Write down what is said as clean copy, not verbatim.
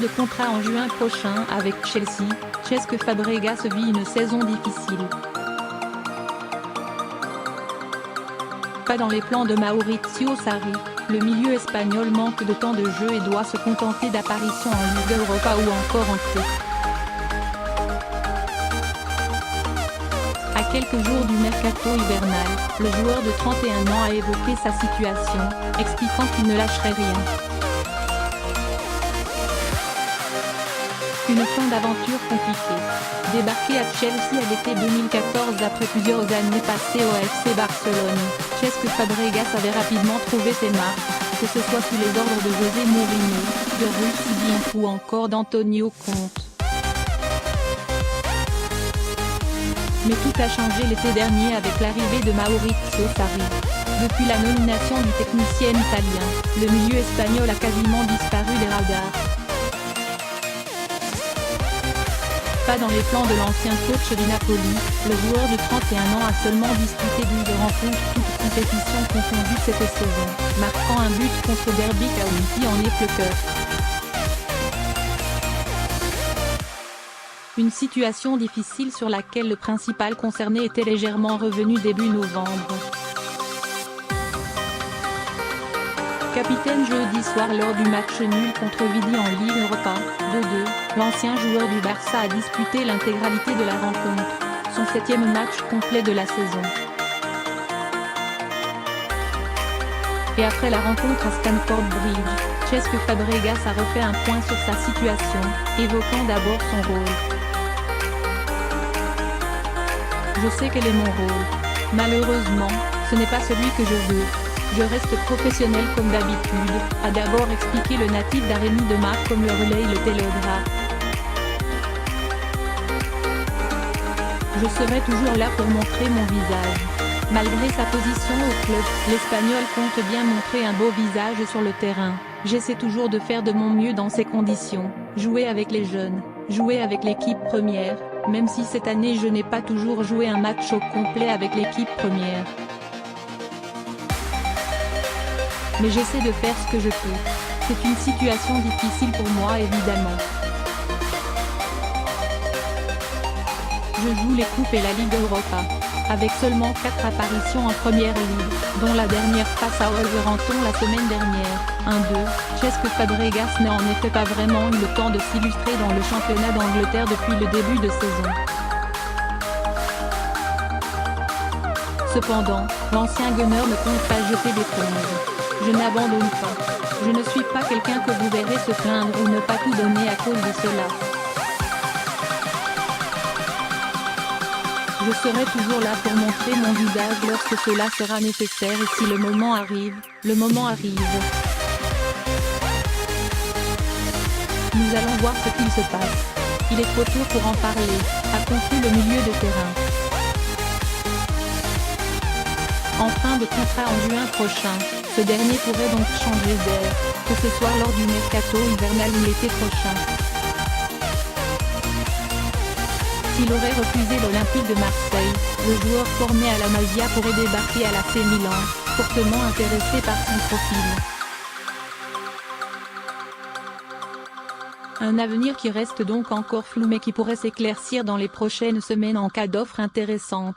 de contrat en juin prochain avec Chelsea, Cesc Fabregas vit une saison difficile. Pas dans les plans de Maurizio Sarri, le milieu espagnol manque de temps de jeu et doit se contenter d'apparitions en Ligue Europa ou encore en Coupe. À quelques jours du mercato hivernal, le joueur de 31 ans a évoqué sa situation, expliquant qu'il ne lâcherait rien. Une fin d'aventure compliquée. Débarqué à Chelsea à l'été 2014 après plusieurs années passées au FC Barcelone, Cesc Fabregas avait rapidement trouvé ses marques, que ce soit sous les ordres de José Mourinho, de Ruud Gullit ou encore d'Antonio Conte. Mais tout a changé l'été dernier avec l'arrivée de Maurizio Sarri. Depuis la nomination du technicien italien, le milieu espagnol a quasiment disparu des radars. Pas dans les plans de l'ancien coach du Napoli, le joueur de 31 ans a seulement disputé 12 rencontres toutes compétitions confondues cette saison, marquant un but contre Derby County en est le cœur. Une situation difficile sur laquelle le principal concerné était légèrement revenu début novembre. Capitaine jeudi soir lors du match nul contre Vidi en Ligue Europa, 2-2, l'ancien joueur du Barça a disputé l'intégralité de la rencontre, son 7e match complet de la saison. Et après la rencontre à Stamford Bridge, Cesc Fabregas a refait un point sur sa situation, évoquant d'abord son rôle. Je sais quel est mon rôle. Malheureusement, ce n'est pas celui que je veux. Je reste professionnel comme d'habitude, a d'abord expliqué le natif d'Arémy de Mar comme le relaye le Télégraphe. Je serai toujours là pour montrer mon visage. Malgré sa position au club, l'Espagnol compte bien montrer un beau visage sur le terrain. J'essaie toujours de faire de mon mieux dans ces conditions, jouer avec les jeunes, jouer avec l'équipe première, même si cette année je n'ai pas toujours joué un match au complet avec l'équipe première. Mais j'essaie de faire ce que je peux. C'est une situation difficile pour moi évidemment. Je joue les coupes et la Ligue Europa. Avec seulement 4 apparitions en première ligue, dont la dernière face à Wolverhampton la semaine dernière, 1-2, Cesc Fabregas n'a en effet pas vraiment eu le temps de s'illustrer dans le championnat d'Angleterre depuis le début de saison. Cependant, l'ancien Gunner ne compte pas jeter l'éponge. Je n'abandonne pas. Je ne suis pas quelqu'un que vous verrez se plaindre ou ne pas tout donner à cause de cela. Je serai toujours là pour montrer mon visage lorsque cela sera nécessaire et si le moment arrive, le moment arrive. Nous allons voir ce qu'il se passe. Il est trop tôt pour en parler, a conclu le milieu de terrain. En fin de contrat en juin prochain, ce dernier pourrait donc changer d'air, que ce soit lors du mercato hivernal ou l'été prochain. S'il aurait refusé l'Olympique de Marseille, le joueur formé à la Masia pourrait débarquer à l'AC Milan, fortement intéressé par son profil. Un avenir qui reste donc encore flou mais qui pourrait s'éclaircir dans les prochaines semaines en cas d'offre intéressante.